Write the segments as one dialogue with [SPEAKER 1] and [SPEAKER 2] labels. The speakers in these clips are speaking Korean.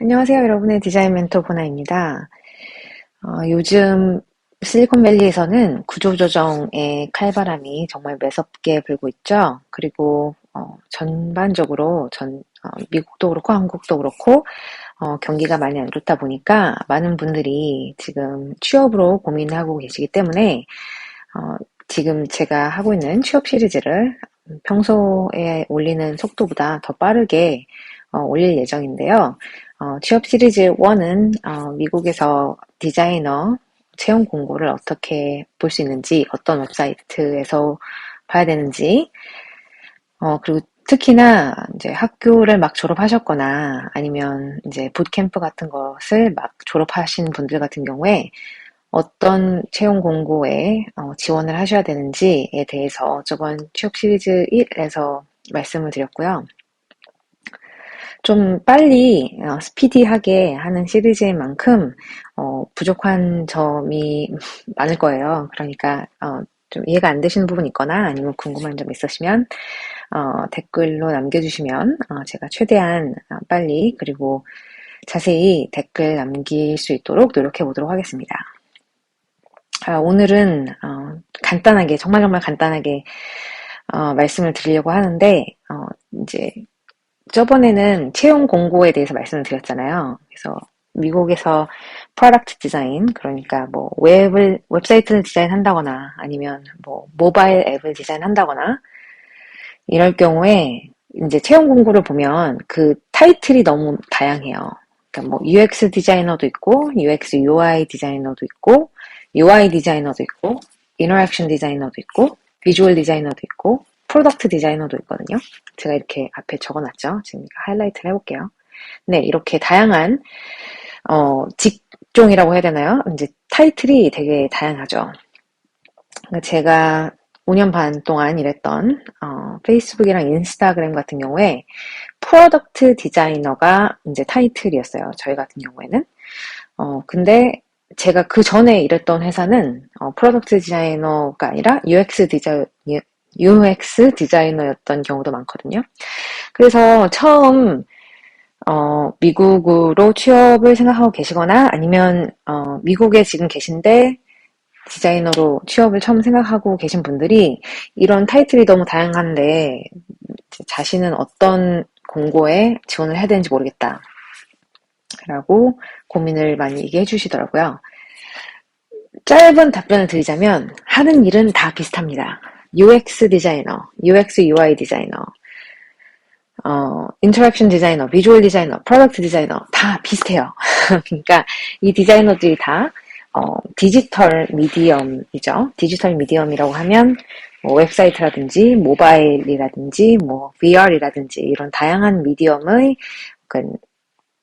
[SPEAKER 1] 안녕하세요, 여러분의 디자인 멘토 보나입니다. 요즘 실리콘밸리에서는 구조조정의 칼바람이 정말 매섭게 불고 있죠. 그리고 전반적으로 미국도 그렇고 한국도 그렇고 경기가 많이 안 좋다 보니까 많은 분들이 지금 취업으로 고민하고 계시기 때문에 지금 제가 하고 있는 취업 시리즈를 평소에 올리는 속도보다 더 빠르게 올릴 예정인데요. 취업 시리즈 1은 미국에서 디자이너 채용 공고를 어떻게 볼 수 있는지, 어떤 웹사이트에서 봐야 되는지, 그리고 특히나 이제 학교를 막 졸업하셨거나 아니면 이제 붓캠프 같은 것을 막 졸업하신 분들 같은 경우에 어떤 채용 공고에 지원을 하셔야 되는지에 대해서 저번 취업 시리즈 1에서 말씀을 드렸고요. 좀 빨리 스피디하게 하는 시리즈인 만큼 부족한 점이 많을 거예요. 그러니까 좀 이해가 안 되시는 부분이 있거나 아니면 궁금한 점 있으시면 댓글로 남겨주시면 제가 최대한 빨리 그리고 자세히 댓글 남길 수 있도록 노력해 보도록 하겠습니다. 오늘은 간단하게 정말 간단하게 말씀을 드리려고 하는데 이제 저번에는 채용 공고에 대해서 말씀을 드렸잖아요. 그래서 미국에서 프로덕트 디자인, 그러니까 뭐 웹사이트를 디자인한다거나 아니면 뭐 모바일 앱을 디자인한다거나 이럴 경우에 이제 채용 공고를 보면 그 타이틀이 너무 다양해요. 그러니까 뭐 UX 디자이너도 있고, UX UI 디자이너도 있고, UI 디자이너도 있고, 인터랙션 디자이너도 있고, 비주얼 디자이너도 있고, 프로덕트 디자이너도 있거든요. 제가 이렇게 앞에 적어놨죠. 지금 하이라이트를 해볼게요. 네, 이렇게 다양한 직종이라고 해야 되나요? 이제 타이틀이 되게 다양하죠. 그러니까 제가 5년 반 동안 일했던 페이스북이랑 인스타그램 같은 경우에 프로덕트 디자이너가 이제 타이틀이었어요. 저희 같은 경우에는. 근데 제가 그 전에 일했던 회사는 프로덕트 디자이너가 아니라 UX 디자이너였던 경우도 많거든요. 그래서 처음 미국으로 취업을 생각하고 계시거나 아니면 미국에 지금 계신데 디자이너로 취업을 처음 생각하고 계신 분들이 이런 타이틀이 너무 다양한데 자신은 어떤 공고에 지원을 해야 되는지 모르겠다 라고 고민을 많이 얘기해 주시더라고요. 짧은 답변을 드리자면 하는 일은 다 비슷합니다. UX 디자이너, UX UI 디자이너, 인터랙션 디자이너, 비주얼 디자이너, 프로덕트 디자이너 다 비슷해요. 그러니까 이 디자이너들이 다 디지털 미디엄이죠. 디지털 미디엄이라고 하면 뭐 웹사이트라든지 모바일이라든지 뭐 VR이라든지 이런 다양한 미디엄의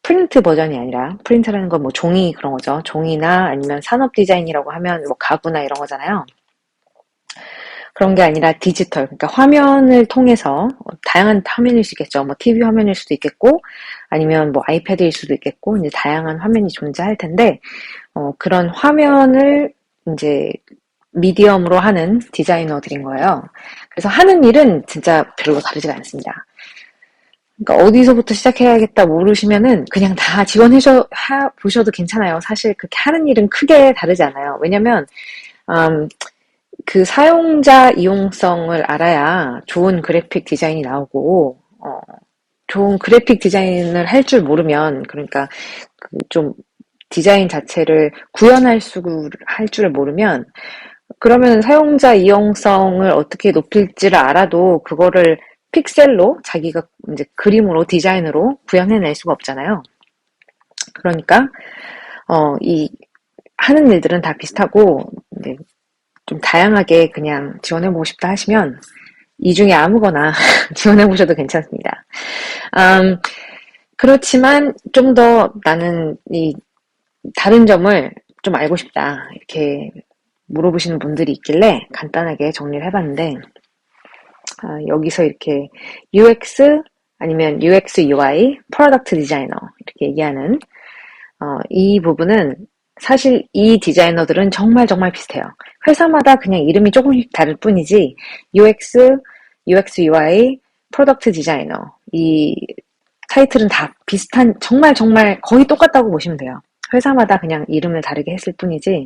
[SPEAKER 1] 프린트 버전이 아니라 프린트라는 건 뭐 종이 그런 거죠. 종이나 아니면 산업 디자인이라고 하면 뭐 가구나 이런 거잖아요. 그런 게 아니라 디지털, 그러니까 화면을 통해서 다양한 화면일 수 있겠죠. 뭐 TV 화면일 수도 있겠고 아니면 뭐 아이패드일 수도 있겠고 이제 다양한 화면이 존재할 텐데 그런 화면을 이제 미디엄으로 하는 디자이너들인 거예요. 그래서 하는 일은 진짜 별로 다르지가 않습니다. 그러니까 어디서부터 시작해야겠다 모르시면은 그냥 다 지원해 보셔도 괜찮아요. 사실 그렇게 하는 일은 크게 다르지 않아요. 왜냐면 그 사용자 이용성을 알아야 좋은 그래픽 디자인이 나오고 좋은 그래픽 디자인을 할 줄 모르면 그러니까 좀 디자인 자체를 구현할 할 줄을 모르면 그러면 사용자 이용성을 어떻게 높일지를 알아도 그거를 픽셀로 자기가 이제 그림으로 디자인으로 구현해낼 수가 없잖아요. 그러니까 이 하는 일들은 다 비슷하고 네, 좀 다양하게 그냥 지원해보고 싶다 하시면 이 중에 아무거나 지원해보셔도 괜찮습니다. 그렇지만 좀 더 나는 이 다른 점을 좀 알고 싶다 이렇게 물어보시는 분들이 있길래 간단하게 정리를 해봤는데 여기서 이렇게 UX 아니면 UX UI, 프로덕트 디자이너 이렇게 얘기하는 이 부분은 사실 이 디자이너들은 정말 비슷해요. 회사마다 그냥 이름이 조금씩 다를 뿐이지 UX, UX UI, 프로덕트 디자이너 이 타이틀은 다 비슷한, 정말 거의 똑같다고 보시면 돼요. 회사마다 그냥 이름을 다르게 했을 뿐이지,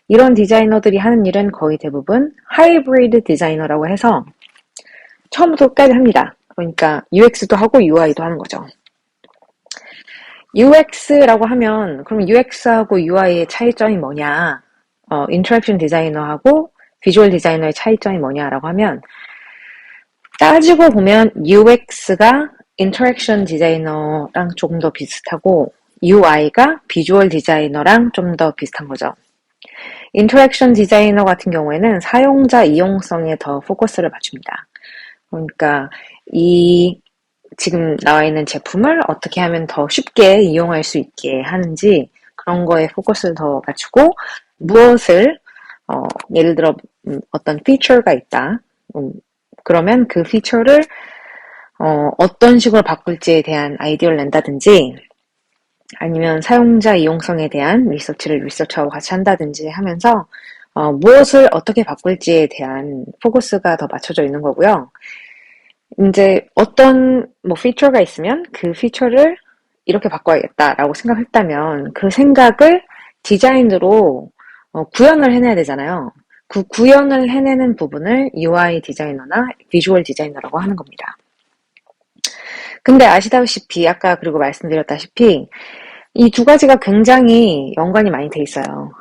[SPEAKER 1] 이런 디자이너들이 하는 일은 거의 대부분 하이브리드 디자이너라고 해서 처음부터 끝까지 합니다. 그러니까 UX도 하고 UI도 하는 거죠. UX라고 하면 그럼 UX하고 UI의 차이점이 뭐냐, 인터랙션 디자이너하고 비주얼 디자이너의 차이점이 뭐냐라고 하면, 따지고 보면 UX가 인터랙션 디자이너랑 조금 더 비슷하고 UI가 비주얼 디자이너랑 좀 더 비슷한 거죠. 인터랙션 디자이너 같은 경우에는 사용자 이용성에 더 포커스를 맞춥니다. 그러니까 이 지금 나와 있는 제품을 어떻게 하면 더 쉽게 이용할 수 있게 하는지, 그런 거에 포커스를 더 맞추고, 무엇을 예를 들어 어떤 피처가 있다. 그러면 그 피처를 어떤 식으로 바꿀지에 대한 아이디어를 낸다든지, 아니면 사용자 이용성에 대한 리서치하고 같이 한다든지 하면서 무엇을 어떻게 바꿀지에 대한 포커스가 더 맞춰져 있는 거고요. 이제 어떤 피처가 있으면 그 피처를 이렇게 바꿔야겠다라고 생각했다면 그 생각을 디자인으로 구현을 해내야 되잖아요. 그 구현을 해내는 부분을 UI 디자이너나 비주얼 디자이너라고 하는 겁니다. 근데 아시다시피, 아까 그리고 말씀드렸다시피 이 두 가지가 굉장히 연관이 많이 돼 있어요.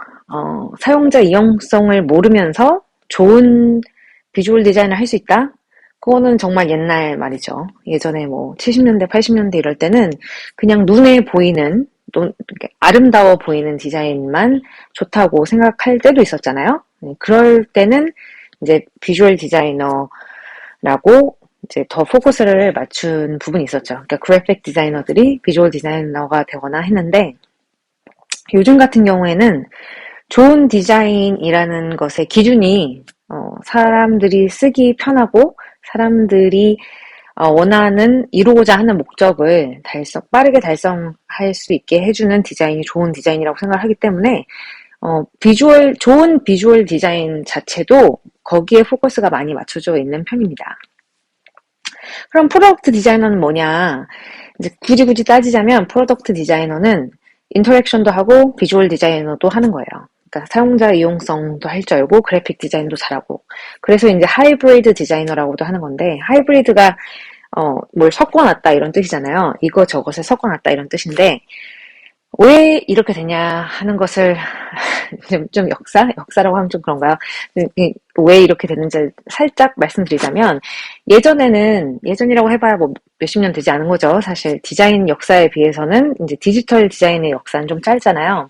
[SPEAKER 1] 사용자 이용성을 모르면서 좋은 비주얼 디자인을 할 수 있다? 그거는 정말 옛날 말이죠. 예전에 70년대, 80년대 이럴 때는 그냥 눈에 보이는, 아름다워 보이는 디자인만 좋다고 생각할 때도 있었잖아요. 그럴 때는 이제 비주얼 디자이너라고 이제 더 포커스를 맞춘 부분이 있었죠. 그러니까 그래픽 디자이너들이 비주얼 디자이너가 되거나 했는데, 요즘 같은 경우에는 좋은 디자인이라는 것의 기준이 사람들이 쓰기 편하고 사람들이 원하는, 이루고자 하는 목적을 빠르게 달성할 수 있게 해주는 디자인이 좋은 디자인이라고 생각을 하기 때문에 좋은 비주얼 디자인 자체도 거기에 포커스가 많이 맞춰져 있는 편입니다. 그럼 프로덕트 디자이너는 뭐냐? 이제 굳이 따지자면 프로덕트 디자이너는 인터랙션도 하고 비주얼 디자이너도 하는 거예요. 그러니까 사용자 이용성도 할 줄 알고 그래픽 디자인도 잘하고. 그래서 이제 하이브리드 디자이너라고도 하는 건데, 하이브리드가 뭘 섞어놨다 이런 뜻이잖아요. 이거 저것을 섞어놨다 이런 뜻인데, 왜 이렇게 되냐 하는 것을 좀 역사라고 하면 좀 그런가요? 왜 이렇게 되는지 살짝 말씀드리자면, 예전이라고 해봐야 몇십 년 되지 않은 거죠. 사실 디자인 역사에 비해서는 이제 디지털 디자인의 역사는 좀 짧잖아요.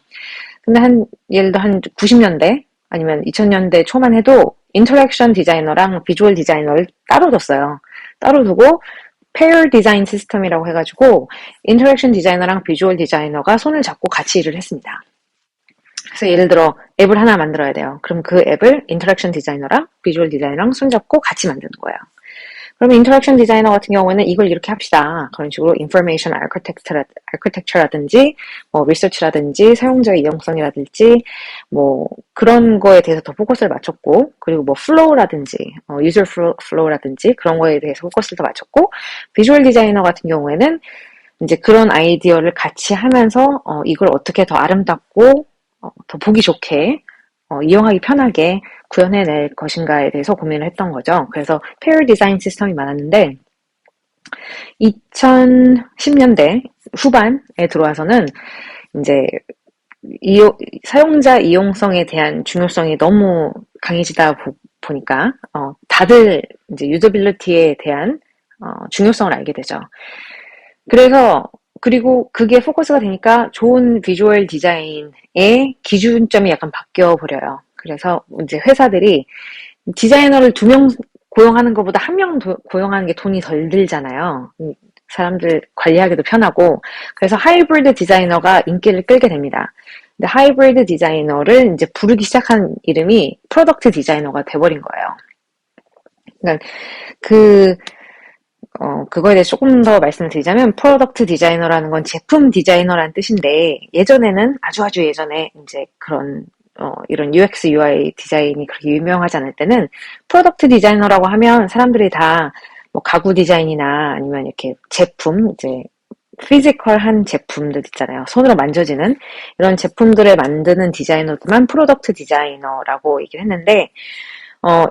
[SPEAKER 1] 근데 예를 들어 한 90년대 아니면 2000년대 초만 해도 인터랙션 디자이너랑 비주얼 디자이너를 따로 뒀어요. 따로 두고 페어 디자인 시스템이라고 해가지고 인터랙션 디자이너랑 비주얼 디자이너가 손을 잡고 같이 일을 했습니다. 그래서 예를 들어 앱을 하나 만들어야 돼요. 그럼 그 앱을 인터랙션 디자이너랑 비주얼 디자이너랑 손잡고 같이 만드는 거예요. 그러면 인터랙션 디자이너 같은 경우에는 이걸 이렇게 합시다. 그런 식으로 인포메이션 아키텍처라든지 리서치라든지 사용자 이용성이라든지 그런 거에 대해서 더 포커스를 맞췄고, 그리고 플로우라든지 유저 플로우라든지 그런 거에 대해서 포커스를 더 맞췄고, 비주얼 디자이너 같은 경우에는 이제 그런 아이디어를 같이 하면서 이걸 어떻게 더 아름답고 더 보기 좋게 이용하기 편하게 구현해낼 것인가에 대해서 고민을 했던 거죠. 그래서 페어 디자인 시스템이 많았는데 2010년대 후반에 들어와서는 이제 사용자 이용성에 대한 중요성이 너무 강해지다 보니까 다들 이제 유저빌리티에 대한 중요성을 알게 되죠. 그리고 그게 포커스가 되니까 좋은 비주얼 디자인의 기준점이 약간 바뀌어 버려요. 그래서 이제 회사들이 디자이너를 2명 고용하는 것보다 1명 고용하는 게 돈이 덜 들잖아요. 사람들 관리하기도 편하고. 그래서 하이브리드 디자이너가 인기를 끌게 됩니다. 근데 하이브리드 디자이너를 이제 부르기 시작한 이름이 프로덕트 디자이너가 돼버린 거예요. 그러니까 그거에 대해서 조금 더 말씀을 드리자면, 프로덕트 디자이너라는 건 제품 디자이너라는 뜻인데, 예전에는, 아주 예전에, 이제 그런, 이런 UX, UI 디자인이 그렇게 유명하지 않을 때는, 프로덕트 디자이너라고 하면 사람들이 다, 가구 디자인이나 아니면 이렇게 제품, 이제, 피지컬한 제품들 있잖아요. 손으로 만져지는 이런 제품들을 만드는 디자이너들만 프로덕트 디자이너라고 얘기를 했는데,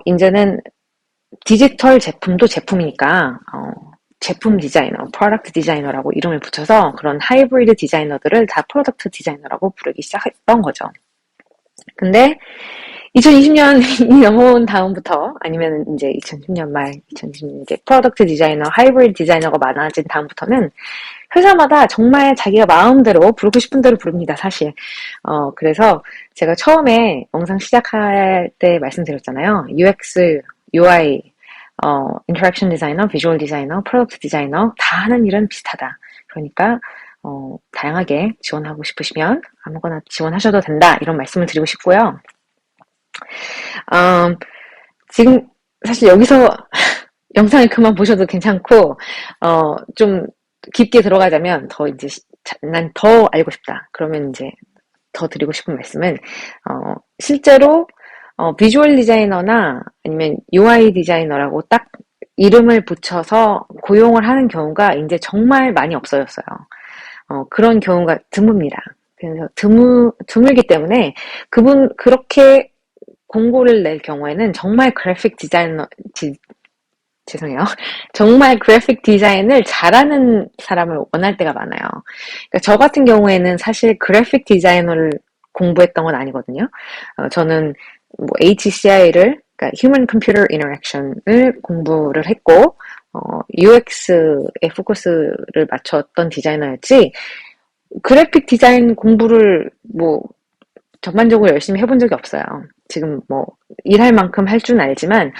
[SPEAKER 1] 이제는 디지털 제품도 제품이니까, 제품 디자이너, 프로덕트 디자이너라고 이름을 붙여서 그런 하이브리드 디자이너들을 다 프로덕트 디자이너라고 부르기 시작했던 거죠. 근데 2020년이 넘어온 다음부터 아니면 이제 2010년 말, 2020년 이제 프로덕트 디자이너, 하이브리드 디자이너가 많아진 다음부터는 회사마다 정말 자기가 마음대로 부르고 싶은 대로 부릅니다, 사실. 그래서 제가 처음에 영상 시작할 때 말씀드렸잖아요. UX, UI, 인터랙션 디자이너, 비주얼 디자이너, 프로덕트 디자이너 다 하는 일은 비슷하다. 그러니까 다양하게 지원하고 싶으시면 아무거나 지원하셔도 된다. 이런 말씀을 드리고 싶고요. 지금 사실 여기서 영상을 그만 보셔도 괜찮고, 좀 깊게 들어가자면 난 더 알고 싶다. 그러면 이제 더 드리고 싶은 말씀은, 실제로, 비주얼 디자이너나 아니면 UI 디자이너라고 딱 이름을 붙여서 고용을 하는 경우가 이제 정말 많이 없어졌어요. 그런 경우가 드뭅니다. 그래서 드물기 때문에 그렇게 공고를 낼 경우에는 정말 그래픽 디자이너, 죄송해요. 정말 그래픽 디자인을 잘하는 사람을 원할 때가 많아요. 그러니까 저 같은 경우에는 사실 그래픽 디자이너를 공부했던 건 아니거든요. 저는 뭐 HCI를, 그러니까 Human Computer Interaction을 공부를 했고, UX에 포커스를 맞췄던 디자이너였지, 그래픽 디자인 공부를 뭐 전반적으로 열심히 해본 적이 없어요. 지금 뭐 일할 만큼 할 줄 알지만,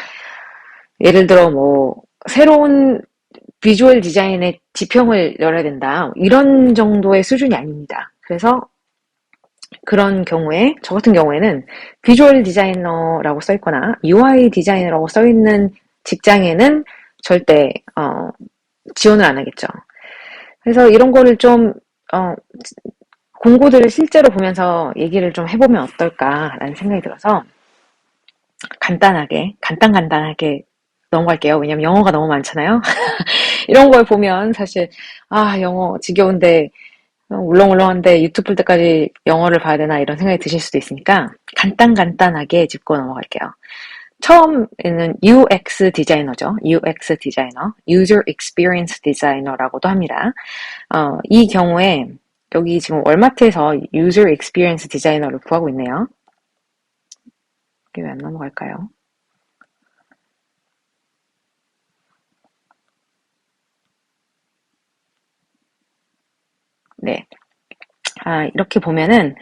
[SPEAKER 1] 예를 들어 뭐 새로운 비주얼 디자인의 지평을 열어야 된다, 이런 정도의 수준이 아닙니다. 그래서 그런 경우에, 저 같은 경우에는 비주얼 디자이너라고 써있거나 UI 디자이너라고 써있는 직장에는 절대 지원을 안 하겠죠. 그래서 이런 거를 좀 공고들을 실제로 보면서 얘기를 좀 해보면 어떨까라는 생각이 들어서 간단하게 넘어갈게요. 왜냐면 영어가 너무 많잖아요. 이런 걸 보면 사실 영어 지겨운데, 울렁울렁한데 유튜브 볼 때까지 영어를 봐야 되나 이런 생각이 드실 수도 있으니까 간단하게 짚고 넘어갈게요. 처음에는 UX 디자이너죠. UX 디자이너, User Experience Designer라고도 합니다. 이 경우에 여기 지금 월마트에서 User Experience Designer를 구하고 있네요. 이게 왜 안 넘어갈까요? 네. 이렇게 보면은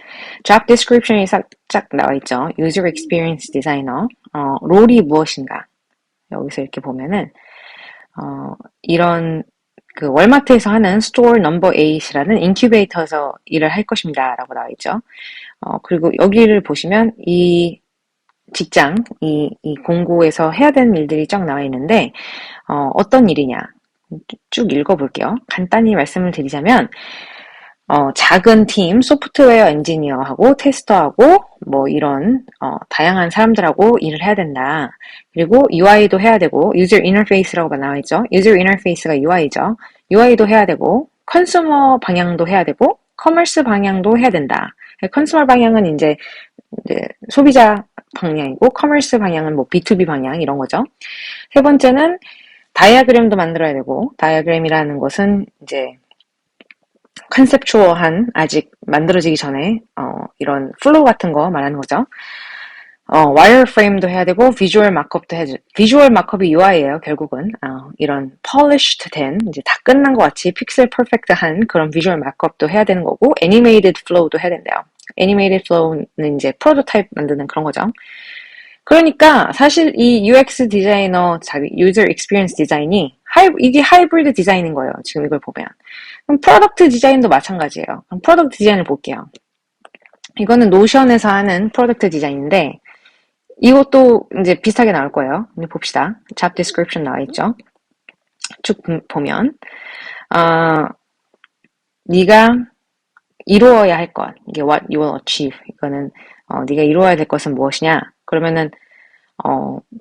[SPEAKER 1] job description이 쫙 나와 있죠. User Experience Designer. 롤이 무엇인가? 여기서 이렇게 보면은 이런 그 월마트에서 하는 스토어 넘버 8이라는 인큐베이터에서 일을 할 것입니다. 라고 나와 있죠. 그리고 여기를 보시면 이 직장, 이 공고에서 해야 되는 일들이 쫙 나와 있는데, 어떤 일이냐? 쭉 읽어볼게요. 간단히 말씀을 드리자면, 작은 팀, 소프트웨어 엔지니어하고 테스터하고 뭐 이런 다양한 사람들하고 일을 해야 된다. 그리고 UI도 해야 되고, 유저 인터페이스라고 나와 있죠. 유저 인터페이스가 UI죠. UI도 해야 되고, 컨슈머 방향도 해야 되고, 커머스 방향도 해야 된다. 컨슈머 방향은 이제 소비자 방향이고, 커머스 방향은 뭐 B2B 방향 이런 거죠. 세 번째는 다이어그램도 만들어야 되고, 다이어그램이라는 것은 이제 컨셉추얼한, 아직 만들어지기 전에 이런 플로우 같은 거 말하는 거죠. 와이어프레임도 해야 되고, 비주얼 마크업도 해야 되고, 비주얼 마크업이 UI예요, 결국은. 이런 polished 된, 이제 다 끝난 것 같이 픽셀 퍼펙트한 그런 비주얼 마크업도 해야 되는 거고, 애니메이티드 플로우도 해야 된대요. 애니메이티드 플로우는 이제 프로토타입 만드는 그런 거죠. 그러니까 사실 이 UX 디자이너, 유저 익스피리언스 디자인이 이게 하이브리드 디자인인 거예요. 지금 이걸 보면. 그럼 프로덕트 디자인도 마찬가지예요. 그럼 프로덕트 디자인을 볼게요. 이거는 노션에서 하는 프로덕트 디자인인데, 이것도 이제 비슷하게 나올 거예요. 이제 봅시다. job description 나와 있죠. 쭉 보면 네가 이루어야 할 것, 이게 what you will achieve. 이거는 네가 이루어야 될 것은 무엇이냐? 그러면은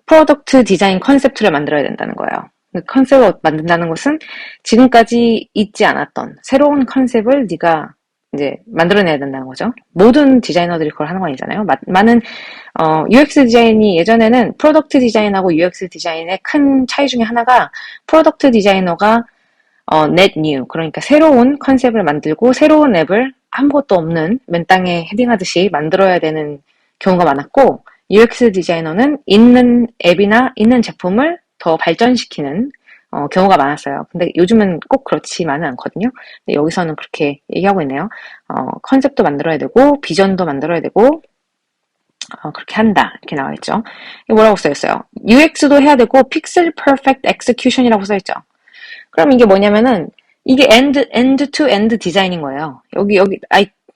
[SPEAKER 1] 프로덕트 디자인 컨셉트를 만들어야 된다는 거예요. 컨셉을 만든다는 것은 지금까지 있지 않았던 새로운 컨셉을 네가 이제 만들어내야 된다는 거죠. 모든 디자이너들이 그걸 하는 거 아니잖아요. 많은 UX 디자인이 예전에는 프로덕트 디자인하고 UX 디자인의 큰 차이 중에 하나가 프로덕트 디자이너가 net new, 그러니까 새로운 컨셉을 만들고 새로운 앱을 아무것도 없는 맨 땅에 헤딩하듯이 만들어야 되는 경우가 많았고, UX 디자이너는 있는 앱이나 있는 제품을 더 발전시키는 경우가 많았어요. 근데 요즘은 꼭 그렇지만은 않거든요. 근데 여기서는 그렇게 얘기하고 있네요. 컨셉도 만들어야 되고 비전도 만들어야 되고 그렇게 한다 이렇게 나와 있죠. 뭐라고 써있어요? UX도 해야 되고 픽셀 퍼펙트 엑스큐션이라고 써있죠. 그럼 이게 뭐냐면은 이게 end to end 디자인인 거예요. 여기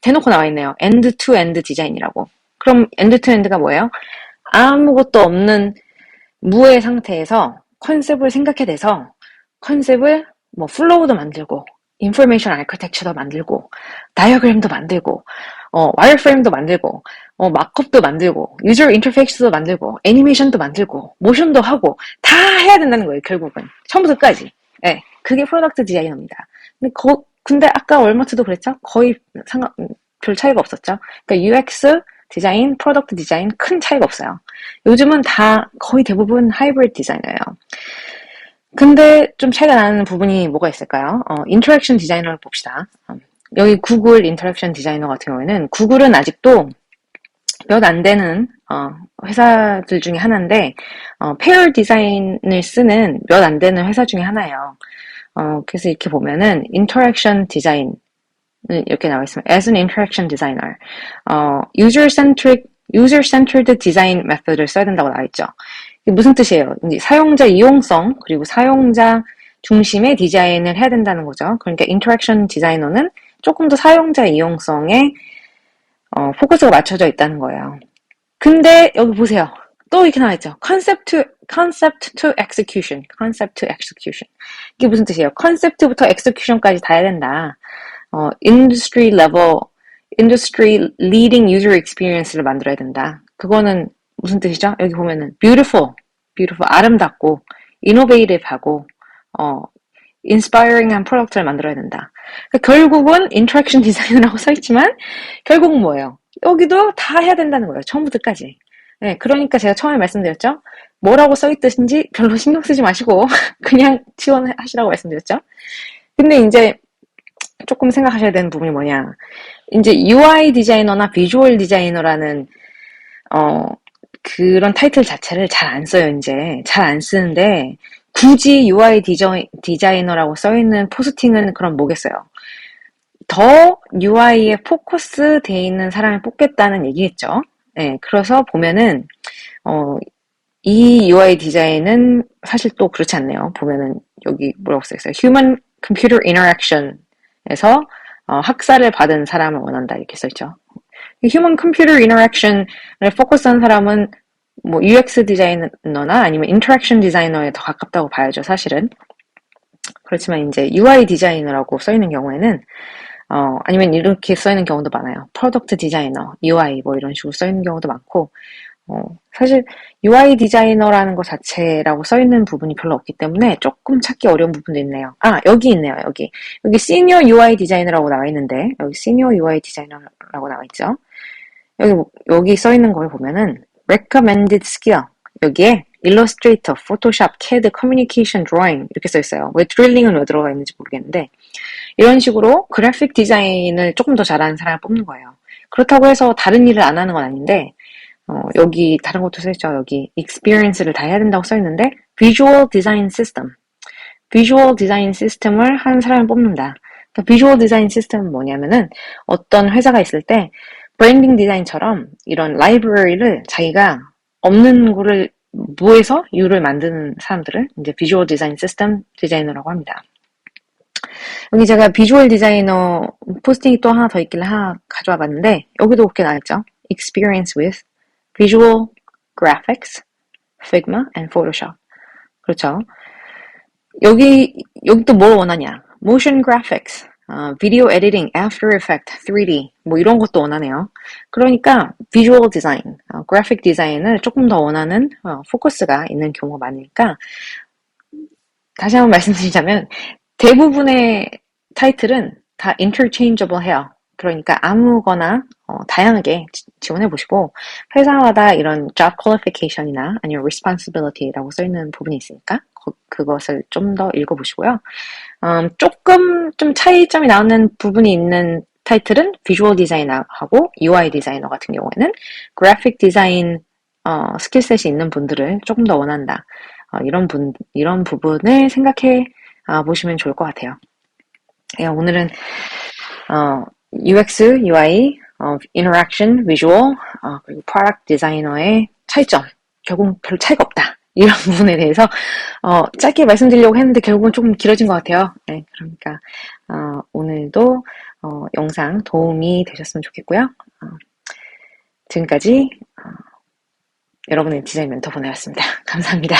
[SPEAKER 1] 대놓고 나와 있네요. end to end 디자인이라고. 그럼 end to end가 뭐예요? 아무것도 없는 무의 상태에서 컨셉을 생각해내서 컨셉을 뭐 플로우도 만들고 인포메이션 아키텍처도 만들고 다이어그램도 만들고 와이어프레임도 만들고 마크업도 만들고 유저 인터페이스도 만들고 애니메이션도 만들고 모션도 하고 다 해야 된다는 거예요. 결국은 처음부터 끝까지. 네, 그게 프로덕트 디자이너입니다. 근데 아까 월마트도 그랬죠? 거의 별 차이가 없었죠. 그러니까 UX 디자인, 프로덕트 디자인 큰 차이가 없어요. 요즘은 다 거의 대부분 하이브리드 디자이너예요. 근데 좀 차이가 나는 부분이 뭐가 있을까요? 인터랙션 디자이너를 봅시다. 여기 구글 인터랙션 디자이너 같은 경우에는 구글은 아직도 몇 안 되는 회사들 중에 하나인데 페어 디자인을 쓰는 몇 안 되는 회사 중에 하나예요. 그래서 이렇게 보면은 interaction design 이렇게 나와 있으면 as an interaction designer, user-centered design method를 써야 된다고 나와 있죠. 이게 무슨 뜻이에요? 이제 사용자 이용성 그리고 사용자 중심의 디자인을 해야 된다는 거죠. 그러니까 interaction 디자이너는 조금 더 사용자 이용성에 포커스가 맞춰져 있다는 거예요. 근데 여기 보세요. 또 이렇게 나와 있죠. concept to execution. 이게 무슨 뜻이에요? 컨셉트부터 execution까지 다 해야 된다. industry leading user experience를 만들어야 된다. 그거는 무슨 뜻이죠? 여기 보면은 beautiful, 아름답고 innovative하고 inspiring한 프로덕트를 만들어야 된다. 그러니까 결국은 interaction 디자이너라고 써있지만 결국은 뭐예요? 여기도 다 해야 된다는 거예요. 처음부터 끝까지. 네, 그러니까 제가 처음에 말씀드렸죠? 뭐라고 써있듯인지 별로 신경 쓰지 마시고 그냥 지원하시라고 말씀드렸죠? 근데 이제 조금 생각하셔야 되는 부분이 뭐냐. 이제 UI 디자이너나 비주얼 디자이너라는 그런 타이틀 자체를 잘 안 써요. 이제 잘 안 쓰는데 굳이 UI 디자이너라고 써있는 포스팅은 그럼 뭐겠어요? 더 UI에 포커스 돼 있는 사람을 뽑겠다는 얘기겠죠. 네, 그래서 보면은 이 UI 디자인은 사실 또 그렇지 않네요. 보면은 여기 뭐라고 써있어요? Human Computer Interaction에서 학사를 받은 사람을 원한다 이렇게 써있죠. Human Computer Interaction을 포커스한 사람은 뭐 UX 디자이너나 아니면 인터랙션 디자이너에 더 가깝다고 봐야죠, 사실은. 그렇지만 이제 UI 디자이너라고 써있는 경우에는 아니면 이렇게 써있는 경우도 많아요. 프로덕트 디자이너, UI 뭐 이런 식으로 써있는 경우도 많고 사실 UI 디자이너라는 것 자체라고 써있는 부분이 별로 없기 때문에 조금 찾기 어려운 부분도 있네요. 여기 있네요. 여기 시니어 UI 디자이너라고 나와 있는데 여기 시니어 UI 디자이너라고 나와 있죠. 여기 써있는 걸 보면은 recommended skill 여기에 일러스트레이터, 포토샵, CAD, 커뮤니케이션, 드로잉 이렇게 써있어요. 왜 드릴링은 왜 들어가 있는지 모르겠는데 이런 식으로 그래픽 디자인을 조금 더 잘하는 사람을 뽑는 거예요. 그렇다고 해서 다른 일을 안 하는 건 아닌데 여기 다른 것도 써있죠. 여기 experience를 다 해야 된다고 써있는데 visual design system을 한 사람을 뽑는다. 그러니까 visual design system은 뭐냐면은 어떤 회사가 있을 때 브랜딩 디자인처럼 이런 라이브러리를 자기가 없는 거를 무에서 유를 만드는 사람들을 이제 비주얼 디자인 시스템 디자이너라고 합니다. 여기 제가 비주얼 디자이너 포스팅이 또 하나 더 있길래 하나 가져와 봤는데 여기도 그렇게 나왔죠. Experience with Visual Graphics, Figma and Photoshop. 그렇죠. 여기 또 뭘 원하냐. Motion Graphics, Video Editing, After Effects, 3D 뭐 이런 것도 원하네요. 그러니까 Visual Design, Graphic Design을 조금 더 원하는 포커스가 있는 경우가 많으니까 다시 한번 말씀드리자면 대부분의 타이틀은 다 interchangeable 해요. 그러니까 아무거나 다양하게 지원해 보시고 회사마다 이런 job qualification이나 아니면 responsibility라고 써 있는 부분이 있으니까 그것을 좀 더 읽어보시고요. 조금 좀 차이점이 나오는 부분이 있는 타이틀은 비주얼 디자이너하고 UI 디자이너 같은 경우에는 그래픽 디자인 스킬셋이 있는 분들을 조금 더 원한다. 이런 부분을 생각해 보시면 좋을 것 같아요. 예, 오늘은 UX, UI, Interaction, Visual, 그리고 Product 디자이너의 차이점, 결국 별 차이가 없다. 이런 부분에 대해서 짧게 말씀드리려고 했는데 결국은 조금 길어진 것 같아요. 네, 그러니까 오늘도 영상 도움이 되셨으면 좋겠고요. 지금까지 여러분의 디자인 멘토 보내였습니다. 감사합니다.